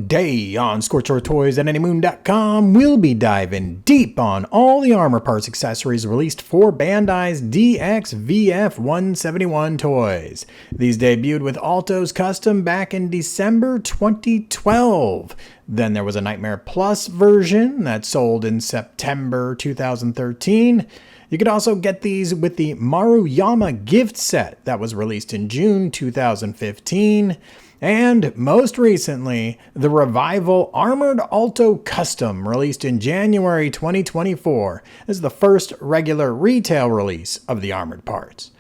Today on ScorchOurToys@AnyMoon.com, we'll be diving deep on all the armor parts accessories released for Bandai's DX VF-171 toys. These debuted with Alto's Custom back in December 2012. Then there was a Nightmare Plus version that sold in September 2013. You could also get these with the Maruyama gift set that was released in June 2015. And most recently, the Revival Armored Alto Custom, released in January 2024, is the first regular retail release of the armored parts.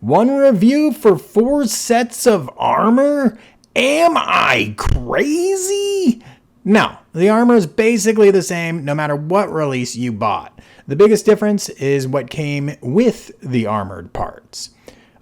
One review for 4 sets of armor? Am I crazy? No, the armor is basically the same no matter what release you bought. The biggest difference is what came with the armored parts.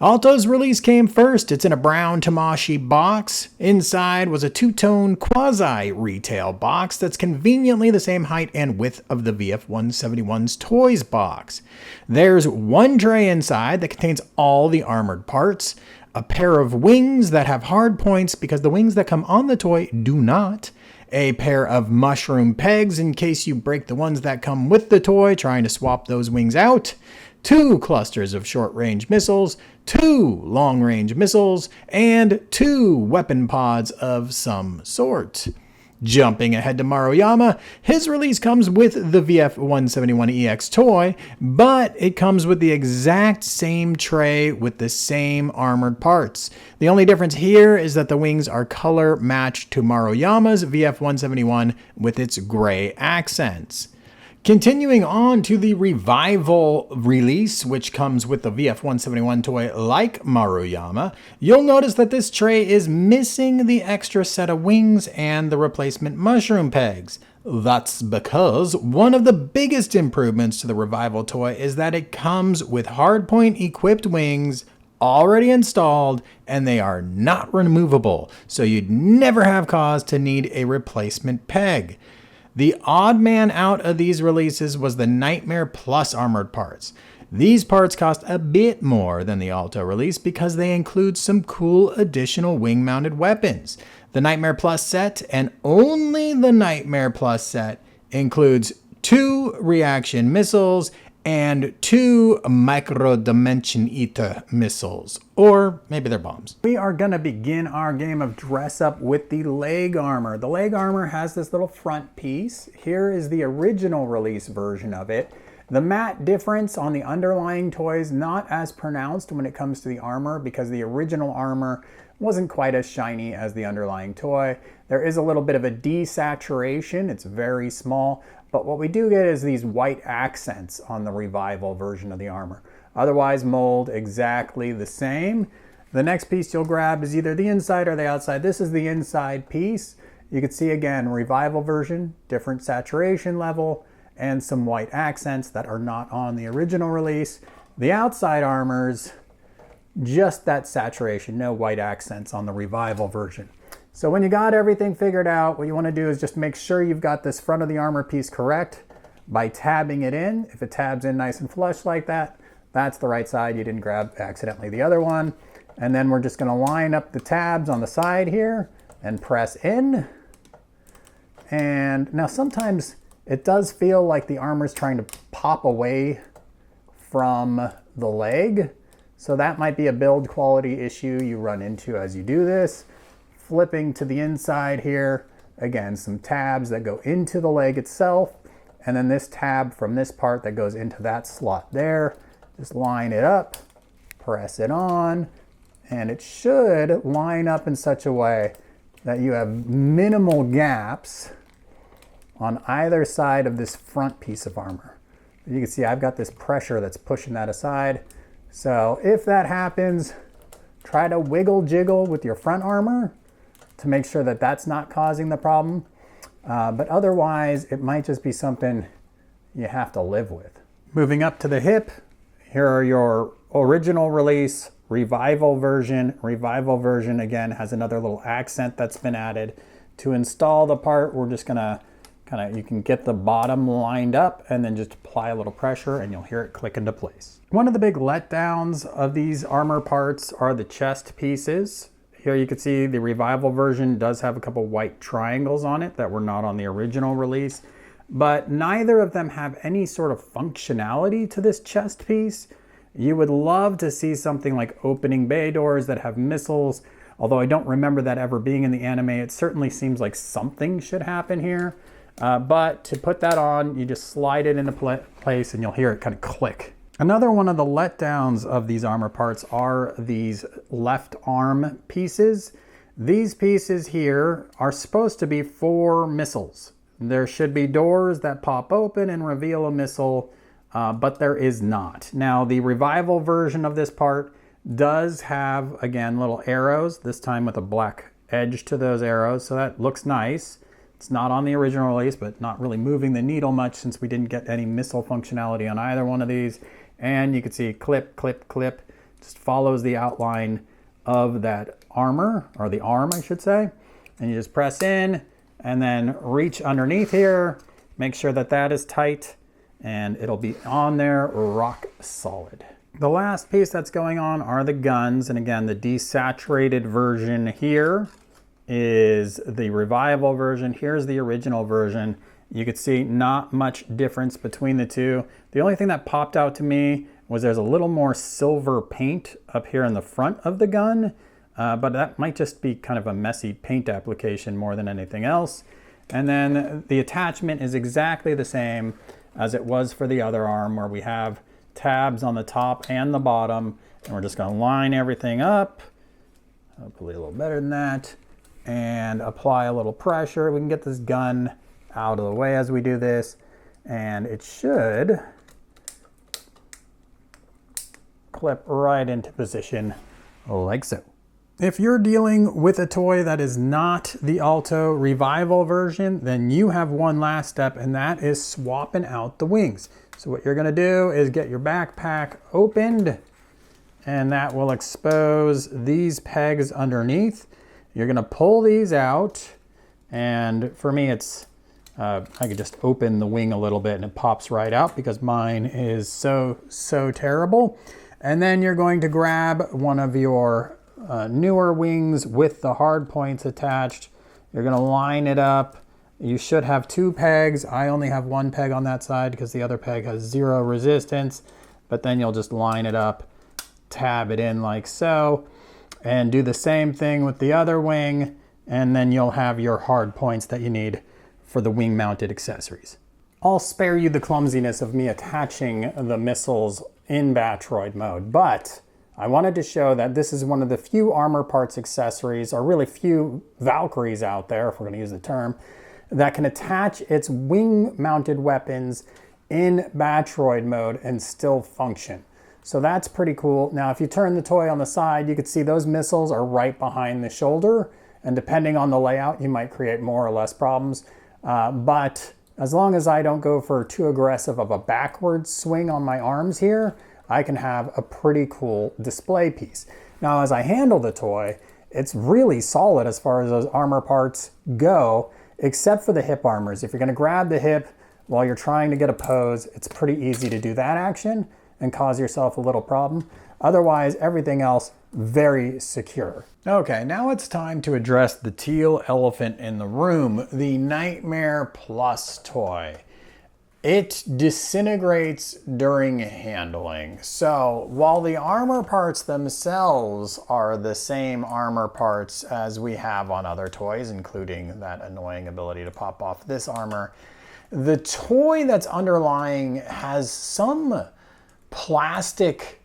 Alto's release came first. It's in a brown Tamashii box. Inside was a two-tone quasi-retail box that's conveniently the same height and width of the VF-171's toys box. There's one tray inside that contains all the armored parts, a pair of wings that have hard points because the wings that come on the toy do not, a pair of mushroom pegs in case you break the ones that come with the toy trying to swap those wings out, 2 clusters of short-range missiles, 2 long-range missiles, and 2 weapon pods of some sort. Jumping ahead to Maruyama, his release comes with the VF-171EX toy, but it comes with the exact same tray with the same armored parts. The only difference here is that the wings are color matched to Maruyama's VF-171 with its gray accents. Continuing on to the Revival release, which comes with the VF-171 toy like Maruyama, you'll notice that this tray is missing the extra set of wings and the replacement mushroom pegs. That's because one of the biggest improvements to the Revival toy is that it comes with hardpoint equipped wings already installed, and they are not removable, so you'd never have cause to need a replacement peg. The odd man out of these releases was the Nightmare Plus armored parts. These parts cost a bit more than the Alto release because they include some cool additional wing-mounted weapons. The Nightmare Plus set, and only the Nightmare Plus set, includes 2 reaction missiles and 2 micro-dimension eater missiles. Or maybe they're bombs. We are going to begin our game of dress up with the leg armor. The leg armor has this little front piece. Here is the original release version of it. The matte difference on the underlying toys not as pronounced when it comes to the armor because the original armor wasn't quite as shiny as the underlying toy. There is a little bit of a desaturation. It's very small. But what we do get is these white accents on the Revival version of the armor. Otherwise, mold exactly the same. The next piece you'll grab is either the inside or the outside. This is the inside piece. You can see again, Revival version, different saturation level, and some white accents that are not on the original release. The outside armors, just that saturation, no white accents on the Revival version. So when you got everything figured out, what you want to do is just make sure you've got this front of the armor piece correct by tabbing it in. If it tabs in nice and flush like that, that's the right side. You didn't grab accidentally the other one. And then we're just going to line up the tabs on the side here and press in. And now sometimes it does feel like the armor is trying to pop away from the leg. So that might be a build quality issue you run into as you do this. Flipping to the inside here, again, some tabs that go into the leg itself, and then this tab from this part that goes into that slot there. Just line it up, press it on, and it should line up in such a way that you have minimal gaps on either side of this front piece of armor. You can see I've got this pressure that's pushing that aside. So if that happens, try to wiggle jiggle with your front armor to make sure that that's not causing the problem. But otherwise, it might just be something you have to live with. Moving up to the hip, here are your original release Revival version. Revival version, again, has another little accent that's been added. To install the part, we're just gonna you can get the bottom lined up and then just apply a little pressure and you'll hear it click into place. One of the big letdowns of these armor parts are the chest pieces. Here you can see the Revival version does have a couple white triangles on it that were not on the original release, but neither of them have any sort of functionality to this chest piece. You would love to see something like opening bay doors that have missiles, although I don't remember that ever being in the anime. It certainly seems like something should happen here. But to put that on, you just slide it into place and you'll hear it kind of click. Another one of the letdowns of these armor parts are these left arm pieces. These pieces here are supposed to be for missiles. There should be doors that pop open and reveal a missile, but there is not. Now, the Revival version of this part does have, again, little arrows, this time with a black edge to those arrows, so that looks nice. It's not on the original release, but not really moving the needle much since we didn't get any missile functionality on either one of these. And you can see clip, clip, clip, just follows the outline of that armor, or the arm, I should say. And you just press in and then reach underneath here, make sure that that is tight, and it'll be on there rock solid. The last piece that's going on are the guns. And again, the desaturated version here is the Revival version. Here's the original version. You could see not much difference between the two. The only thing that popped out to me was there's a little more silver paint up here in the front of the gun, but that might just be kind of a messy paint application more than anything else. And then the attachment is exactly the same as it was for the other arm, where we have tabs on the top and the bottom, and we're just gonna line everything up, hopefully a little better than that, and apply a little pressure. We can get this gun out of the way as we do this, and it should clip right into position like so. If you're dealing with a toy that is not the Alto Revival version, then you have one last step, and that is swapping out the wings. So what you're gonna do is get your backpack opened, and that will expose these pegs underneath. You're gonna pull these out, and for me it's, I could just open the wing a little bit and it pops right out because mine is so terrible. And then you're going to grab one of your newer wings with the hard points attached. You're gonna line it up. You should have two pegs. I only have one peg on that side because the other peg has 0 resistance, but then you'll just line it up, tab it in like so, and do the same thing with the other wing, and then you'll have your hard points that you need for the wing mounted accessories. I'll spare you the clumsiness of me attaching the missiles in Battroid mode, but I wanted to show that this is one of the few armor parts accessories, or really few Valkyries out there, if we're gonna use the term, that can attach its wing mounted weapons in Battroid mode and still function. So that's pretty cool. Now, if you turn the toy on the side, you can see those missiles are right behind the shoulder, and depending on the layout, you might create more or less problems. But as long as I don't go for too aggressive of a backwards swing on my arms here, I can have a pretty cool display piece. Now, as I handle the toy, it's really solid as far as those armor parts go, except for the hip armors. If you're gonna grab the hip while you're trying to get a pose, it's pretty easy to do that action and cause yourself a little problem. Otherwise, everything else, very secure. Okay, now it's time to address the teal elephant in the room, the Nightmare Plus toy. It disintegrates during handling. So while the armor parts themselves are the same armor parts as we have on other toys, including that annoying ability to pop off this armor, the toy that's underlying has some plastic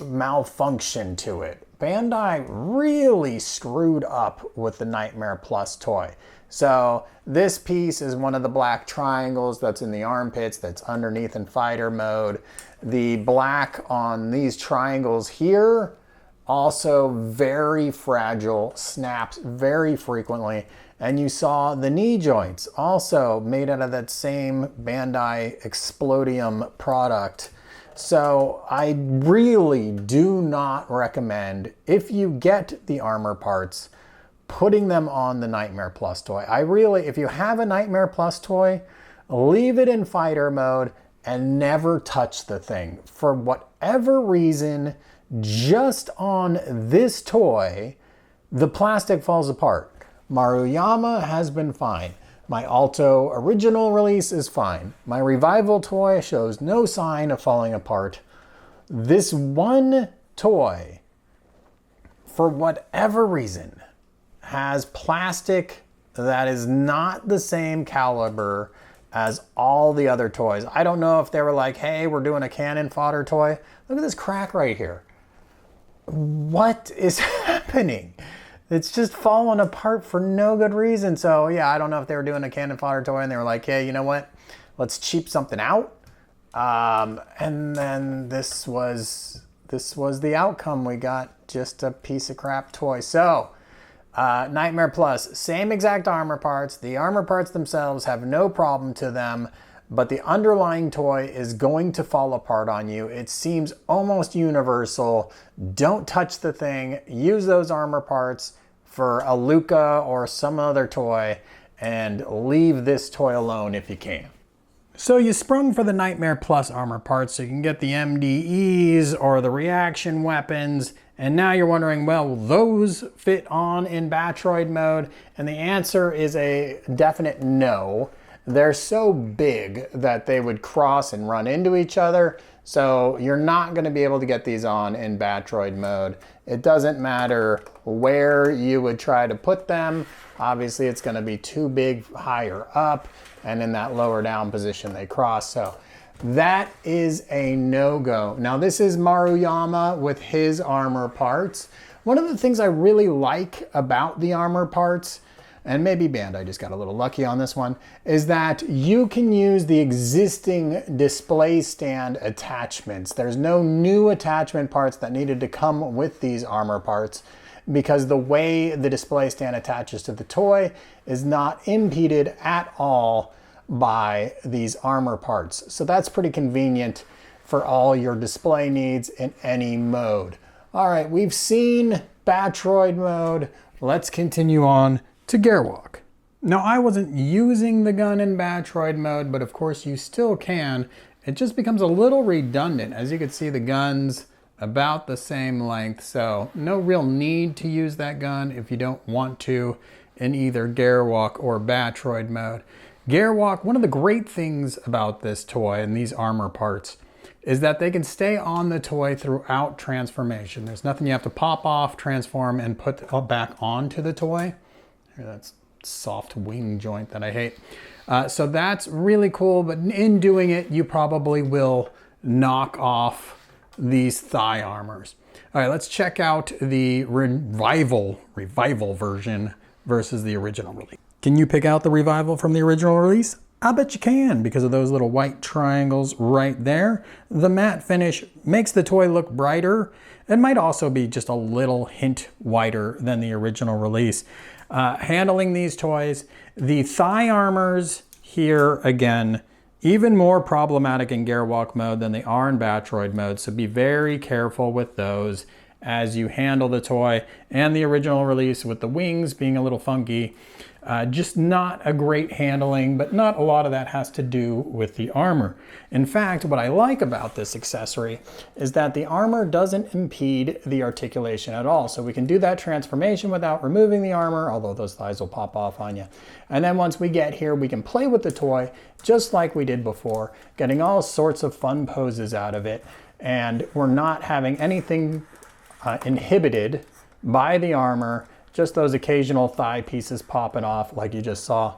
malfunction to it. Bandai really screwed up with the Nightmare Plus toy. So this piece is one of the black triangles that's in the armpits that's underneath in fighter mode. The black on these triangles here, also very fragile, snaps very frequently. And you saw the knee joints, also made out of that same Bandai Explodium product. So I really do not recommend, if you get the armor parts, putting them on the Nightmare Plus toy. If you have a Nightmare Plus toy, leave it in fighter mode and never touch the thing. For whatever reason, just on this toy, the plastic falls apart. Maruyama has been fine. My Alto original release is fine. My Revival toy shows no sign of falling apart. This one toy, for whatever reason, has plastic that is not the same caliber as all the other toys. I don't know if they were like, hey, we're doing a cannon fodder toy. Look at this crack right here. What is happening? It's just falling apart for no good reason. So yeah, I don't know if they were doing a cannon fodder toy and they were like, hey, you know what? Let's cheap something out. And then this was the outcome. We got just a piece of crap toy. So Nightmare Plus, same exact armor parts. The armor parts themselves have no problem to them, but the underlying toy is going to fall apart on you. It seems almost universal. Don't touch the thing. Use those armor parts for a Luca or some other toy and leave this toy alone if you can. So you sprung for the Nightmare Plus armor parts so you can get the MDEs or the reaction weapons, and now you're wondering, well, will those fit on in Battroid mode? And the answer is a definite no. They're so big that they would cross and run into each other, so you're not going to be able to get these on in Battroid mode. It doesn't matter where you would try to put them. Obviously, it's going to be too big higher up, and in that lower down position they cross. So that is a no-go. Now this is Maruyama with his armor parts. One of the things I really like about the armor parts, and maybe Bandai just got a little lucky on this one, is that you can use the existing display stand attachments. There's no new attachment parts that needed to come with these armor parts, because the way the display stand attaches to the toy is not impeded at all by these armor parts. So that's pretty convenient for all your display needs in any mode. All right, we've seen Battroid mode. Let's continue on to Gwalk. Now, I wasn't using the gun in Battroid mode, but of course you still can. It just becomes a little redundant. As you can see, the gun's about the same length, so no real need to use that gun if you don't want to in either Gwalk or Battroid mode. Gwalk, one of the great things about this toy and these armor parts is that they can stay on the toy throughout transformation. There's nothing you have to pop off, transform, and put back onto the toy. That's soft wing joint that I hate. So that's really cool, but in doing it, you probably will knock off these thigh armors. All right, let's check out the revival version versus the original release. Can you pick out the revival from the original release? I bet you can, because of those little white triangles right there. The matte finish makes the toy look brighter. It might also be just a little hint whiter than the original release. Handling these toys, the thigh armors here, again, even more problematic in Gwalk mode than they are in Battroid mode, so be very careful with those as you handle the toy. And the original release with the wings being a little funky, just not a great handling, but not a lot of that has to do with the armor. In fact, what I like about this accessory is that the armor doesn't impede the articulation at all. So we can do that transformation without removing the armor, although those thighs will pop off on you. And then once we get here, we can play with the toy just like we did before, getting all sorts of fun poses out of it. And we're not having anything inhibited by the armor. Just those occasional thigh pieces popping off like you just saw.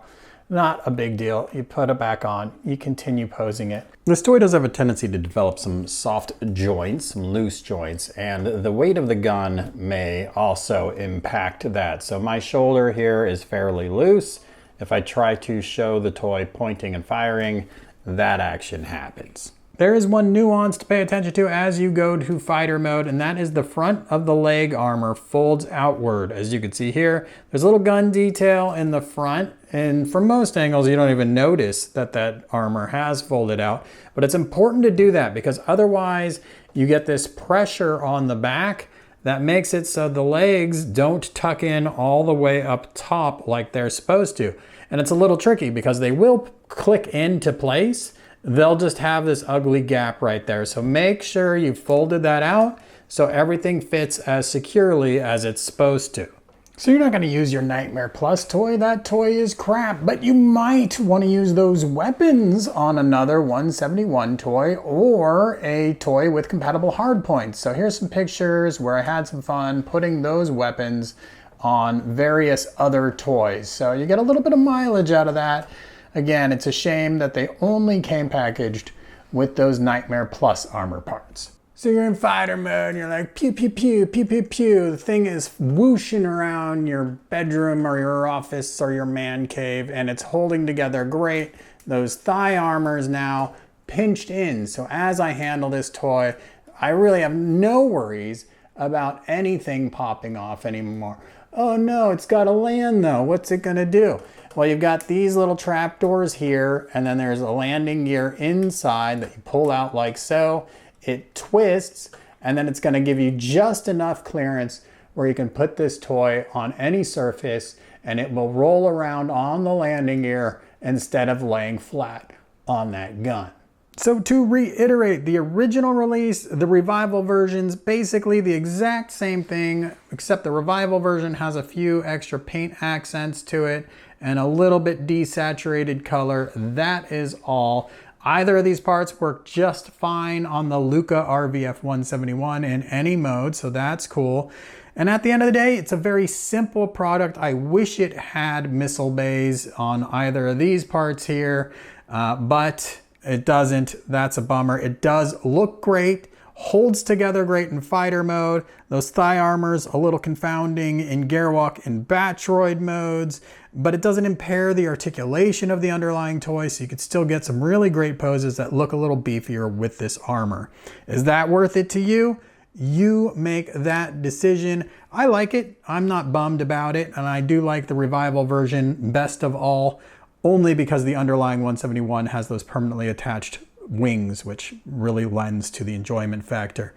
Not a big deal. You put it back on, you continue posing it. This toy does have a tendency to develop some soft joints, some loose joints, and the weight of the gun may also impact that. So my shoulder here is fairly loose. If I try to show the toy pointing and firing, that action happens. There is one nuance to pay attention to as you go to fighter mode, and that is the front of the leg armor folds outward. As you can see here, there's a little gun detail in the front, and from most angles you don't even notice that that armor has folded out. But it's important to do that because otherwise you get this pressure on the back that makes it so the legs don't tuck in all the way up top like they're supposed to. And it's a little tricky because they will click into place. They'll just have this ugly gap right there. So make sure you folded that out so everything fits as securely as it's supposed to. So you're not going to use your Nightmare Plus toy. That toy is crap, but you might want to use those weapons on another 171 toy or a toy with compatible hardpoints. So here's some pictures where I had some fun putting those weapons on various other toys. So you get a little bit of mileage out of that. Again, it's a shame that they only came packaged with those Nightmare Plus armor parts. So you're in fighter mode and you're like pew pew pew pew pew pew. The thing is whooshing around your bedroom or your office or your man cave and it's holding together great. Those thigh armors now pinched in. So as I handle this toy, I really have no worries about anything popping off anymore. Oh no, it's got to land though. What's it gonna do? Well, you've got these little trap doors here, and then there's a landing gear inside that you pull out like so. It twists, and then it's gonna give you just enough clearance where you can put this toy on any surface and it will roll around on the landing gear instead of laying flat on that gun. So to reiterate, the original release, the Revival version's basically the exact same thing, except the Revival version has a few extra paint accents to it and a little bit desaturated color. That is all. Either of these parts work just fine on the Luca VF-171 in any mode, so that's cool. And at the end of the day, it's a very simple product. I wish it had missile bays on either of these parts here, but it doesn't. That's a bummer. It does look great, holds together great in fighter mode. Those thigh armors, a little confounding in Gwalk and Battroid modes, but it doesn't impair the articulation of the underlying toy, so you could still get some really great poses that look a little beefier with this armor. Is that worth it to you? You make that decision. I like it. I'm not bummed about it, and I do like the Revival version best of all, only because the underlying 171 has those permanently attached wings, which really lends to the enjoyment factor.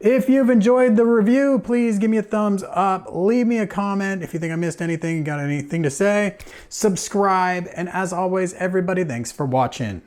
If you've enjoyed the review, please give me a thumbs up, leave me a comment if you think I missed anything, got anything to say, subscribe, and as always, everybody, thanks for watching.